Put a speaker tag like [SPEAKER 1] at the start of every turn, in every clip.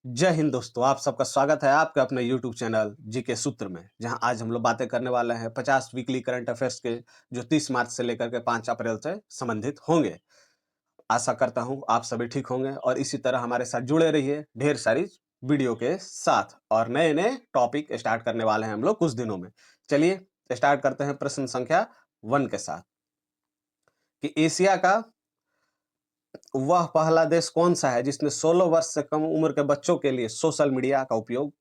[SPEAKER 1] जय हिंद दोस्तों, आप सबका स्वागत है आपके अपने यूट्यूब चैनल जीके सूत्र में, जहां आज हम लोग बातें करने वाले हैं 50 वीकली करंट अफेयर्स के, जो 30 मार्च से लेकर के 5 अप्रैल से संबंधित होंगे। आशा करता हूं आप सभी ठीक होंगे और इसी तरह हमारे साथ जुड़े रहिए ढेर सारी वीडियो के साथ, और नए नए टॉपिक स्टार्ट करने वाले हैं हम लोग कुछ दिनों में। चलिए स्टार्ट करते हैं प्रश्न संख्या 1 के साथ कि एशिया का वह पहला देश कौन सा है जिसने 16 वर्ष से कम उम्र के बच्चों के लिए सोशल मीडिया का उपयोग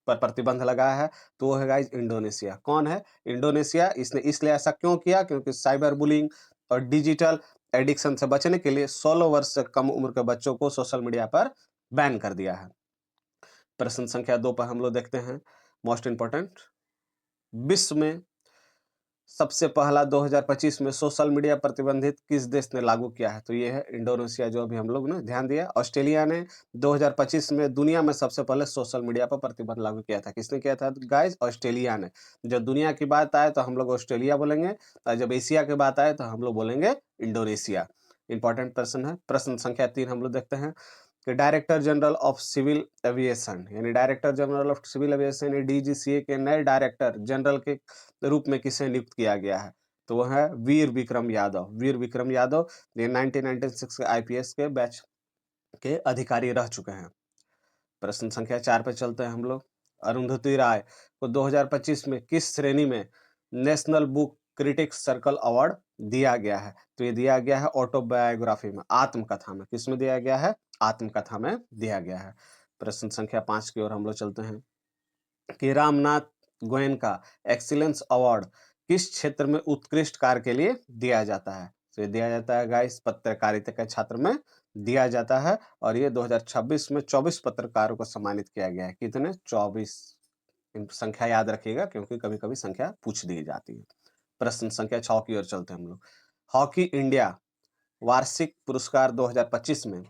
[SPEAKER 1] पर प्रतिबंध लगाया है? तो वो है गाइस इंडोनेशिया। कौन है? इंडोनेशिया। इसने इसलिए ऐसा क्यों किया? क्योंकि साइबर बुलिंग और डिजिटल एडिक्शन से बचने के लिए 16 वर्ष से कम उम्र के बच्चों को सोशल मीडिया पर बैन कर दिया है। प्रश्न संख्या 2 पर हम लोग देखते हैं मोस्ट इंपोर्टेंट, विश्व में सबसे पहला 2025 में सोशल मीडिया प्रतिबंधित किस देश ने लागू किया है? तो ये है इंडोनेशिया, जो अभी हम लोग ने ध्यान दिया। ऑस्ट्रेलिया ने 2025 में दुनिया में सबसे पहले सोशल मीडिया पर प्रतिबंध लागू किया था। किसने किया था गाइस? ऑस्ट्रेलिया ने। जब दुनिया की बात आए तो हम लोग ऑस्ट्रेलिया बोलेंगे, और जब एशिया की बात आए तो हम लोग बोलेंगे इंडोनेशिया। इंपॉर्टेंट प्रश्न है। प्रश्न संख्या 3 हम लोग देखते हैं कि director general of civil aviation, यानी director general of civil aviation DGCA के नए डायरेक्टर जनरल के रूप में किसे नियुक्त किया गया है? तो वो है वीर विक्रम यादव। वीर विक्रम यादव ये 1996 के आईपीएस के बैच के अधिकारी रह चुके हैं। प्रश्न संख्या 4 पे चलते हैं हम लोग। अरुंधति राय को 2025 में किस श्रेणी में national book critics circle award दिया गया है? तो ये दिया गया है ऑटोबायोग्राफी में, आत्मकथा में। किसमें दिया गया है? आत्मकथा में दिया गया है। प्रश्न संख्या 5 की ओर हम लोग चलते हैं कि रामनाथ गोयनका एक्सीलेंस अवार्ड किस क्षेत्र में उत्कृष्ट कार्य के लिए दिया जाता है? तो ये दिया जाता है गाइस पत्रकारिता के छात्र में दिया जाता है, और ये 2026 में 24 पत्रकारों को सम्मानित किया गया है। कितने? 24। संख्या याद रखिएगा क्योंकि कभी कभी संख्या पूछ दी जाती है। प्रश्न संख्या 6 की ओर चलते हैं हम लोग। हॉकी इंडिया वार्षिक पुरस्कार 2025 में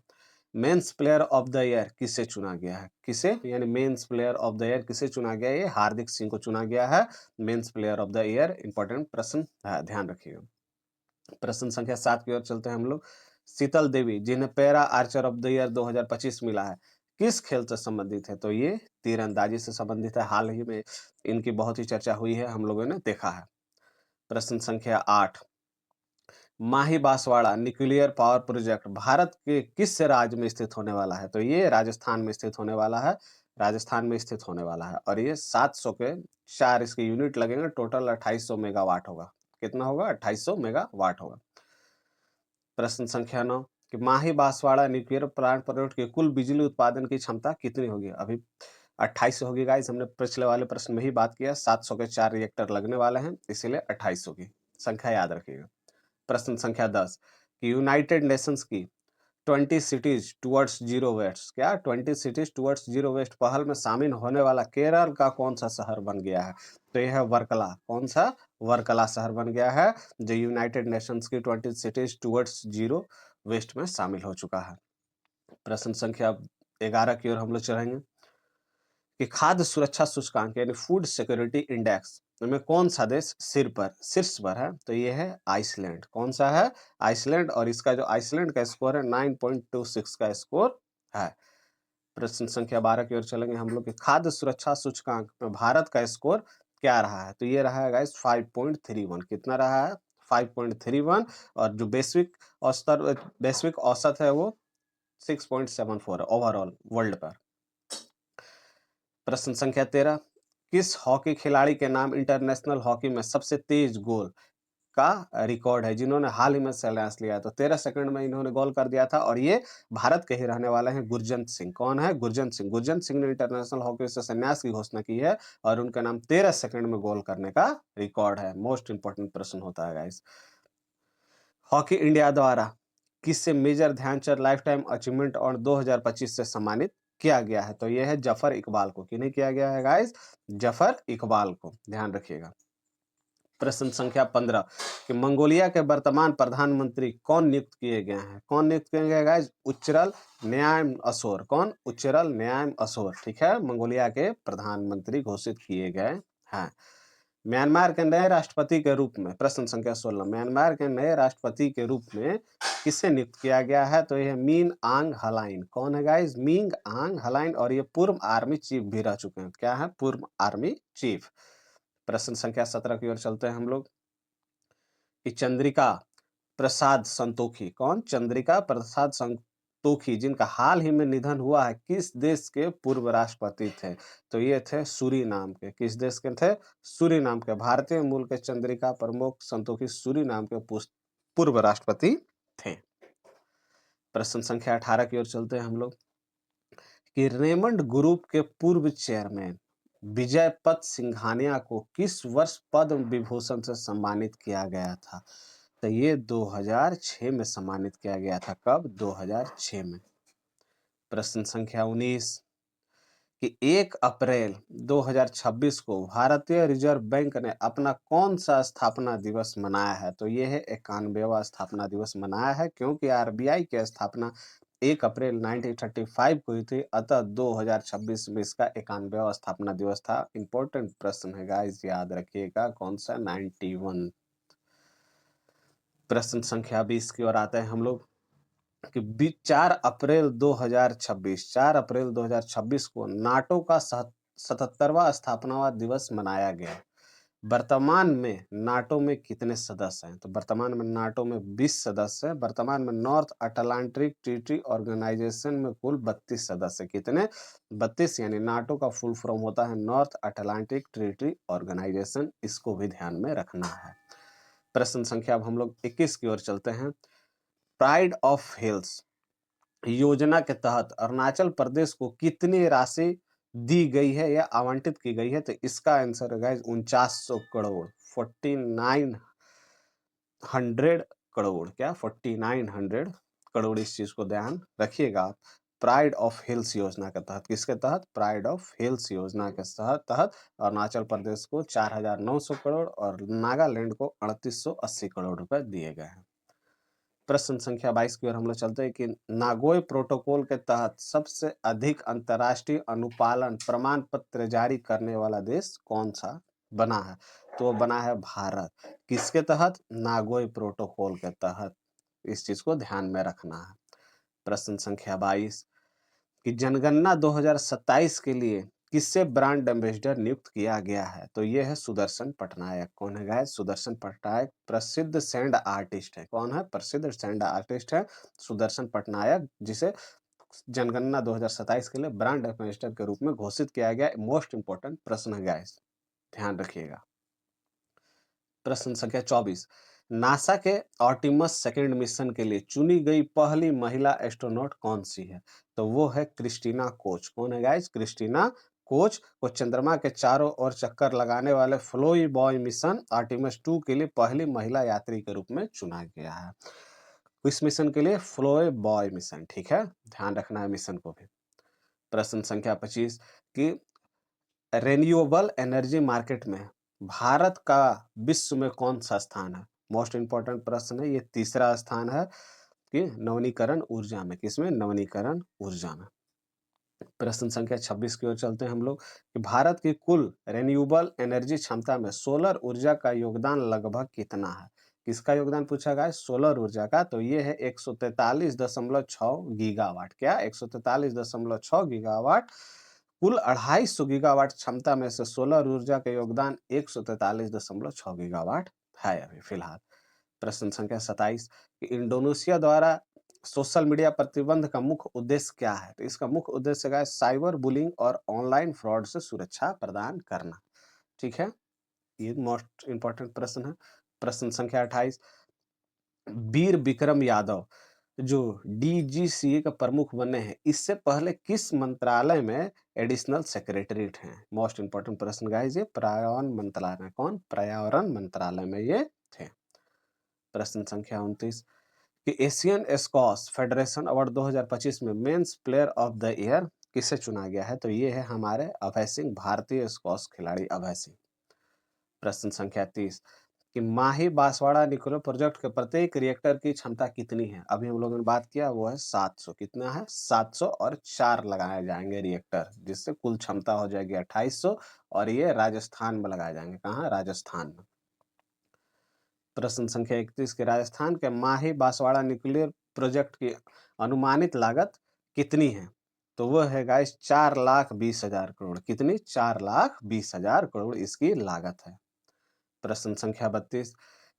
[SPEAKER 1] men's player of the year किसे चुना गया है? किसे? यानी men's player of the year किसे चुना गया है? ये हार्दिक सिंह को चुना गया है men's player of the year. Important प्रश्न है, ध्यान रखिएगा। प्रश्न संख्या 7 की ओर चलते हैं हम लोग। शीतल देवी जिन्हें para Archer of the year 2025 मिला है, किस खेल से संबंधित है? तो ये तीरंदाजी से संबंधित है। हाल ही में इनकी बहुत ही चर्चा हुई है, हम लोगों ने देखा है। प्रश्न संख्या 8, Mahi Banswara nuclear power project Bharat के किस राज्य में स्थित होने वाला है? तो ये राजस्थान में स्थित होने वाला है। राजस्थान में स्थित होने वाला है, और ये 700 के 4 इसके यूनिट लगेंगे। टोटल 2800 मेगावाट होगा। कितना होगा? 2800 मेगावाट होगा। प्रश्न संख्या 9 कि माही बांसवाड़ा न्यूक्लियर प्लांट प्रोजेक्ट की कुल बिजली उत्पादन की क्षमता कितनी होगी? अभी 2800 होगी गाइस। हमने पिछले वाले प्रश्न में ही बात किया, 700 के 4 रिएक्टर लगने वाले हैं, इसीलिए 2800 की संख्या याद रखिएगा। प्रश्न संख्या 10 कि यूनाइटेड नेशंस की 20 सिटीज टुवर्ड्स जीरो वेस्ट, क्या 20 सिटीज टुवर्ड्स जीरो वेस्ट पहल में शामिल होने वाला केरल का कौन सा शहर बन गया है? तो यह है वर्कला। कौन सा? वर्कला शहर बन गया है, जो यूनाइटेड नेशंस की 20 सिटीज टुवर्ड्स जीरो वेस्ट में शामिल हो चुका है। प्रश्न संख्या 11 की ओर हम लोग चढ़ेंगे कि खाद्य सुरक्षा सूचकांक यानी फूड सिक्योरिटी इंडेक्स में कौन सा देश शीर्ष पर है? तो ये है आइसलैंड। कौन सा है? आइसलैंड। और इसका जो आइसलैंड का स्कोर है 9.26 का स्कोर है। प्रश्न संख्या 12 की ओर चलेंगे हम लोग कि खाद्य सुरक्षा सूचकांक में भारत का स्कोर क्या रहा है? तो ये रहा है गाइस 5.31। कितना रहा है? 5.31। और जो वैश्विक औसत है वो 6.74 है ओवरऑल वर्ल्ड पर। प्रश्न संख्या 13, किस हॉकी खिलाड़ी के नाम इंटरनेशनल हॉकी में सबसे तेज गोल का रिकॉर्ड है, जिन्होंने हाल ही में संन्यास लिया है? तो 13 सेकंड में इन्होंने गोल कर दिया था, और ये भारत के ही रहने वाले हैं गुरजंत सिंह। कौन है? गुरजंत सिंह। गुरजंत सिंह ने इंटरनेशनल हॉकी से संन्यास की घोषणा की है, और उनका नाम 13 सेकंड में गोल करने का रिकॉर्ड है। मोस्ट इंपोर्टेंट प्रश्न होता है गाइस। हॉकी इंडिया द्वारा किससे major Dhyan Chand lifetime achievement और 2025 से सम्मानित किया गया है? तो यह है जफर इकबाल को। किन्हें किया गया है गाइस? जफर इकबाल को, ध्यान रखिएगा। प्रश्न संख्या 15 कि मंगोलिया के वर्तमान प्रधानमंत्री कौन नियुक्त किए गए हैं? कौन नियुक्त किए गए गाइस? उच्चरल न्यायम असोर। कौन? उच्चरल न्यायम असोर। ठीक है, मंगोलिया के प्रधानमंत्री घोषित किए गए हैं। म्यांमार के नए राष्ट्रपति के रूप में, प्रश्न संख्या 16, म्यांमार के नए राष्ट्रपति के रूप में किसे नियुक्त किया गया है? तो यह मीन आंग हलाइन। कौन है गाइस? मीन आंग हलाइन, और ये पूर्व आर्मी चीफ भी रह चुके हैं। क्या है? पूर्व आर्मी चीफ। प्रश्न संख्या 17 की ओर चलते हैं हम लोग कि चंद्रिका प्रसाद संतोखी, कौन? चंद्रिका प्रसाद संतोखी, जिनका हाल ही में निधन हुआ है, किस देश के पूर्व राष्ट्रपति थे? तो ये थे सूरीनाम के। किस देश के थे? सूरीनाम के। भारतीय मूल के चंद्रिका प्रमुख संतोखी सूरीनाम के पूर्व राष्ट्रपति थे। प्रश्न संख्या 18 की ओर चलते हैं हम लोग कि रेमंड ग्रुप के पूर्व चेयरमैन विजय पत सिंघानिया को किस वर्ष पद्म विभूषण से सम्मानित किया गया था? तो ये 2006 में सम्मानित किया गया था। कब? 2006 में। प्रश्न संख्या 19 कि 1 अप्रैल 2026 को भारतीय रिजर्व बैंक ने अपना कौन सा स्थापना दिवस मनाया है? तो ये है 91वां स्थापना दिवस मनाया है, क्योंकि आरबीआई की स्थापना 1 अप्रैल 1935 को हुई थी, अतः 2026 में इसका 91वां स्थापना दिवस था। इंपॉर्टेंट प्रश्न है गाइस, याद रखिएगा। कौन सा? 91। प्रश्न संख्या 20 की ओर आते हैं हम लोग कि 4 अप्रैल 2026 को नाटो का 77वां स्थापना दिवस मनाया गया। वर्तमान में नाटो में कितने सदस्य हैं? तो वर्तमान में नाटो में 20 सदस्य हैं। वर्तमान में नॉर्थ अटलांटिक ट्रीटी ऑर्गेनाइजेशन में कुल 32 सदस्य। कितने? 32, यानी नाटो का फुल फॉर्म होता है नॉर्थ अटलांटिक ट्रीटी ऑर्गेनाइजेशन। इसको भी ध्यान में रखना है। प्रश्न संख्या अब हम लोग 21 की ओर चलते हैं। प्राइड ऑफ हिल्स योजना के तहत अरुणाचल प्रदेश को कितनी राशि दी गई है या आवंटित की गई है? तो इसका आंसर है गाइस 4900 करोड़, 4900 करोड़। क्या? 4900 करोड़। इस चीज को ध्यान रखिएगा आप। प्राइड ऑफ हिल्स योजना के तहत, किसके तहत? प्राइड ऑफ हिल्स योजना के तहत अरुणाचल प्रदेश को 4900 करोड़ और नागालैंड को 3880 करोड़ रुपए दिए गए हैं। प्रश्न संख्या 22 की ओर हम लोग चलते हैं कि नागोय प्रोटोकॉल के तहत सबसे अधिक अंतर्राष्ट्रीय अनुपालन प्रमाण पत्र जारी करने वाला देश कौन सा बना है? तो वो बना है भारत। किसके तहत? नागोय प्रोटोकॉल के तहत। इस चीज को ध्यान में रखना है। प्रश्न संख्या 22 कि जनगणना 2027 के लिए किससे ब्रांड एम्बेसडर नियुक्त किया गया है? तो ये है सुदर्शन पटनायक। कौन है गाइस? सुदर्शन पटनायक प्रसिद्ध सैंड आर्टिस्ट है। कौन है? प्रसिद्ध सैंड आर्टिस्ट है सुदर्शन पटनायक, जिसे जनगणना 2027 के लिए ब्रांड एम्बेसडर के रूप में घोषित किया गया। मोस्ट इंपोर्टेंट प्रश्न है गाइस, ध्यान रखिएगा। प्रश्न संख्या 24 नासा के आर्टिमस सेकंड मिशन के लिए चुनी गई पहली महिला एस्ट्रोनॉट कौन सी है? तो वो है क्रिस्टीना कोच। कौन है गाइस? क्रिस्टीना कोच को चंद्रमा के चारों ओर चक्कर लगाने वाले फ्लोई बॉय मिशन आर्टिमस 2 के लिए पहली महिला यात्री के रूप में चुना गया है। इस मिशन के लिए फ्लोई बॉय मिशन, ठीक है, ध्यान रखना है मिशन को भी। प्रश्न संख्या 25 की रेन्यूएबल एनर्जी मार्केट में भारत का विश्व में कौन सा स्थान है? मोस्ट इंपॉर्टेंट प्रश्न है ये। तीसरा स्थान है कि नवीनीकरण ऊर्जा में। किसमें? नवीनीकरण ऊर्जा में। प्रश्न संख्या 26 की ओर चलते हैं हम लोग कि भारत की कुल रेन्यूएबल एनर्जी क्षमता में सोलर ऊर्जा का योगदान लगभग कितना है? किसका योगदान पूछा गया है? सोलर ऊर्जा का। तो ये है 143.6 गीगावाट। क्या? 143.6 गीगावाट। कुल 250 गीगावाट क्षमता में से सोलर ऊर्जा का योगदान 143.6 गीगावाट है अभी फिलहाल। प्रश्न संख्या 27 कि इंडोनेशिया द्वारा सोशल मीडिया प्रतिबंध का मुख्य उद्देश्य क्या है? तो इसका मुख्य उद्देश्य है साइबर बुलिंग और ऑनलाइन फ्रॉड से सुरक्षा प्रदान करना। ठीक है, ये मोस्ट इंपॉर्टेंट प्रश्न है। प्रश्न संख्या 28 वीर विक्रम यादव जो डीजीसीए का प्रमुख बने हैं, इससे पहले किस मंत्रालय में एडिशनल सेक्रेटरी थे? मोस्ट इंपॉर्टेंट प्रश्न गाइस, ये पर्यावरण मंत्रालय में। कौन? पर्यावरण मंत्रालय में ये थे। प्रश्न संख्या 29 कि एशियन स्क्वॉश फेडरेशन अवार्ड 2025 में men's player of the year किसे चुना गया है? तो ये है हमारे अभय सिंह, भारतीय स्क्वॉश खिलाड़ी अभय सिंह। प्रश्न संख्या 30 कि माही बांसवाड़ा न्यूक्लियर प्रोजेक्ट के प्रत्येक रिएक्टर की क्षमता कितनी है? अभी हम लोगों ने बात किया वो है 700। कितना है? 700 और 4 लगाए जाएंगे रिएक्टर, जिससे कुल क्षमता हो जाएगी 2800। और ये राजस्थान में लगाए जाएंगे। कहाँ? राजस्थान में। प्रश्न संख्या 31 के राजस्थान के माही बांसवाड़ा न्यूक्लियर प्रोजेक्ट की अनुमानित लागत कितनी है? तो वो है गाइस 4,20,000 करोड़। कितनी? 4,20,000 करोड़ इसकी लागत है। प्रश्न संख्या 32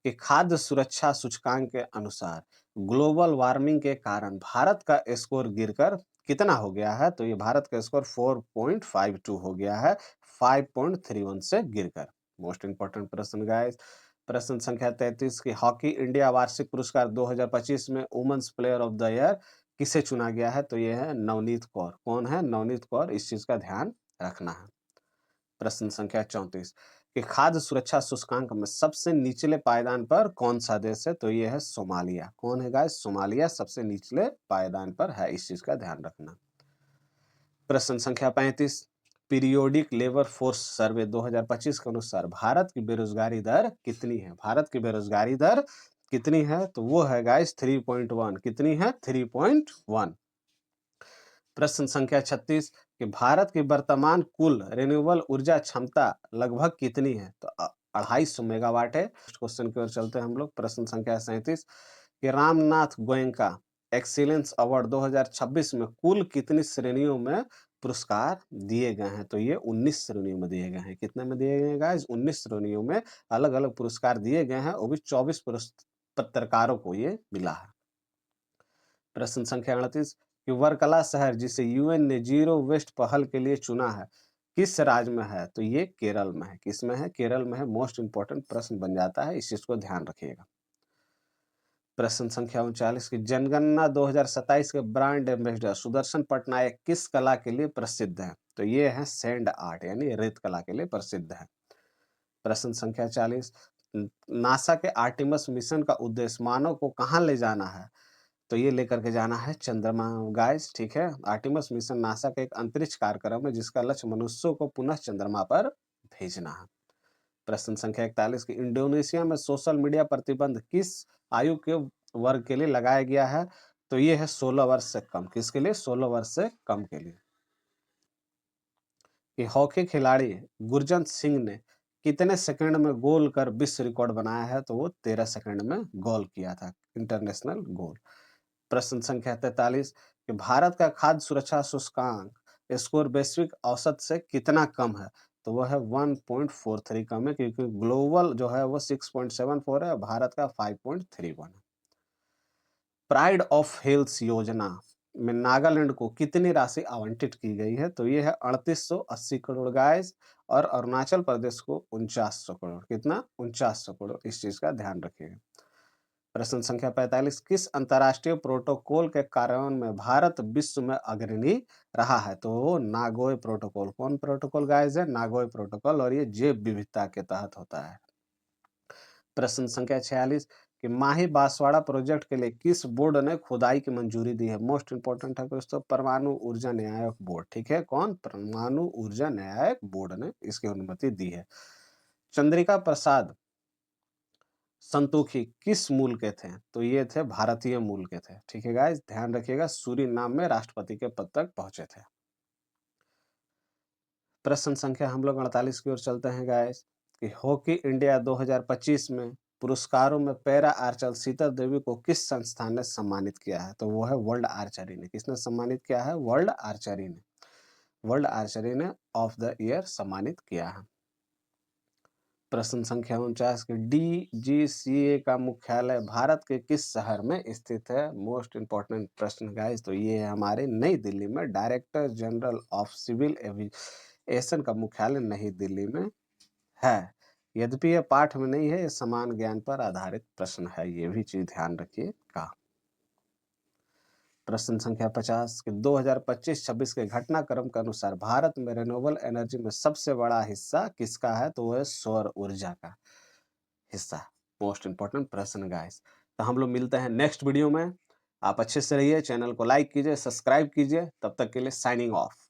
[SPEAKER 1] कि खाद्य सुरक्षा सूचकांक के अनुसार ग्लोबल वार्मिंग के कारण भारत का स्कोर गिरकर कितना हो गया है? तो ये भारत का स्कोर 4.52 हो गया है, 5.31 से गिरकर। मोस्ट इंपोर्टेंट प्रश्न गाइस। प्रश्न संख्या 33 की हॉकी इंडिया वार्षिक पुरस्कार 2025 में women's player of the year किसे चुना गया है? तो ये है नवनीत कौर। कौन है? नवनीत कौर। इस चीज का ध्यान रखना है। प्रश्न संख्या 34 कि खाद्य सुरक्षा सूचकांक में सबसे निचले पायदान पर कौन सा देश है? तो ये है सोमालिया। कौन है गाइस? सोमालिया सबसे निचले पायदान पर है। इस चीज का ध्यान रखना। प्रश्न संख्या 35 पीरियोडिक लेबर फोर्स सर्वे 2025 के अनुसार भारत की बेरोजगारी दर कितनी है? भारत की बेरोजगारी दर कितनी है? तो वो है गाइस 3.1। कितनी है? 3.1। प्रश्न संख्या 36 कि भारत की वर्तमान कुल रिन्यूएबल ऊर्जा क्षमता लगभग कितनी है? तो 250 मेगावाट है। क्वेश्चन की ओर चलते हैं हम लोग। प्रश्न संख्या 37 कि रामनाथ गोयनका एक्सीलेंस अवार्ड 2026 में कुल कितनी श्रेणियों में पुरस्कार दिए गए हैं? तो ये 19 श्रेणियों में दिए गए हैं। कितने में दिए गए हैं गाइस? 19 श्रेणियों में अलग अलग पुरस्कार दिए गए हैं। वो भी 24 पत्रकारों को ये मिला है। प्रश्न संख्या 38 कि वर्कला शहर जिसे यूएन ने जीरो वेस्ट पहल के लिए चुना है किस राज्य में है? तो ये केरल में है। किस में है? केरल में है। मोस्ट इंपोर्टेंट प्रश्न बन जाता है, इस चीज को ध्यान रखिएगा। प्रश्न संख्या 39 की जनगणना 2027 के ब्रांड एम्बेसडर सुदर्शन पटनायक किस कला के लिए प्रसिद्ध है? तो ये है सैंड आर्ट यानी रेत कला के लिए प्रसिद्ध है। प्रश्न संख्या 40 नासा के आर्टिमस मिशन का उद्देश्य मानव को कहाँ ले जाना है? तो ये लेकर के जाना है चंद्रमा गाइस। ठीक है। आर्टिमस मिशन नासा का एक अंतरिक्ष कार्यक्रम है जिसका लक्ष्य मनुष्यों को पुनः चंद्रमा पर भेजना है। प्रश्न संख्या 41 की इंडोनेशिया में सोशल मीडिया प्रतिबंध किस आयु के वर्ग के लिए लगाया गया है? तो ये है 16 वर्ष से कम। किसके लिए? 16 वर्ष से कम के लिए। कि हॉकी खिलाड़ी गुरजंत सिंह ने कितने सेकंड में गोल कर विश्व रिकॉर्ड बनाया है? तो वो 13 सेकंड में गोल किया था, इंटरनेशनल गोल। प्रश्न संख्या 43 कि भारत का खाद्य सुरक्षा सूचकांक स्कोर वैश्विक औसत से कितना कम है? तो वह है 1.43 कम है, क्योंकि ग्लोबल जो है वो 6.74 है, भारत का 5.31 है। प्राइड ऑफ हिल्स योजना में नागालैंड को कितनी राशि आवंटित की गई है? तो ये है 3880 करोड़ गाइस। और अरुणाचल प्रदेश को 4900 करोड़। कितना? 4900 करोड़। इस चीज का ध्यान रखिएगा। प्रश्न संख्या 45 किस अंतर्राष्ट्रीय प्रोटोकॉल के कार्यान्वयन में भारत विश्व में अग्रणी रहा है? तो नागोय प्रोटोकॉल। कौन प्रोटोकॉल गाइस है? नागोय प्रोटोकॉल। और ये जैव विविधता के तहत होता है। प्रश्न संख्या 46 कि माही बांसवाड़ा प्रोजेक्ट के लिए किस बोर्ड ने खुदाई की मंजूरी दी है? मोस्ट इंपोर्टेंट है दोस्तों, परमाणु ऊर्जा न्यायक बोर्ड। ठीक है। कौन? परमाणु ऊर्जा न्यायक बोर्ड ने इसकी अनुमति दी है। चंद्रिका प्रसाद संतोखी किस मूल के थे? तो ये थे भारतीय मूल के थे। ठीक है गाइस, ध्यान रखिएगा। सूरीनाम में राष्ट्रपति के पद तक पहुंचे थे। प्रश्न संख्या हम लोग 48 की ओर चलते हैं गाइस कि हॉकी इंडिया 2025 में पुरस्कारों में पैरा आर्चर शीतल देवी को किस संस्थान ने सम्मानित किया है? तो वो है वर्ल्ड आर्चरी ने। किसने सम्मानित किया है? वर्ल्ड आर्चरी ने। वर्ल्ड आर्चरी ने ऑफ द ईयर सम्मानित किया है। प्रश्न संख्या 49 की डीजीसीए का मुख्यालय भारत के किस शहर में स्थित है? मोस्ट इंपोर्टेंट प्रश्न गाइस। तो ये है हमारे नई दिल्ली में। Director general of civil aviation का मुख्यालय नई दिल्ली में है। यद्यपि यह पाठ में नहीं है, ये समान ज्ञान पर आधारित प्रश्न है, ये भी चीज ध्यान रखिएगा। प्रश्न संख्या 50 कि 2025-26 के घटनाक्रम के अनुसार भारत में रिन्यूएबल एनर्जी में सबसे बड़ा हिस्सा किसका है? तो वो है सौर ऊर्जा का हिस्सा। मोस्ट इंपोर्टेंट प्रश्न गाइस। तो हम लोग मिलते हैं नेक्स्ट वीडियो में। आप अच्छे से रहिए, चैनल को लाइक कीजिए, सब्सक्राइब कीजिए। तब तक के लिए साइनिंग ऑफ।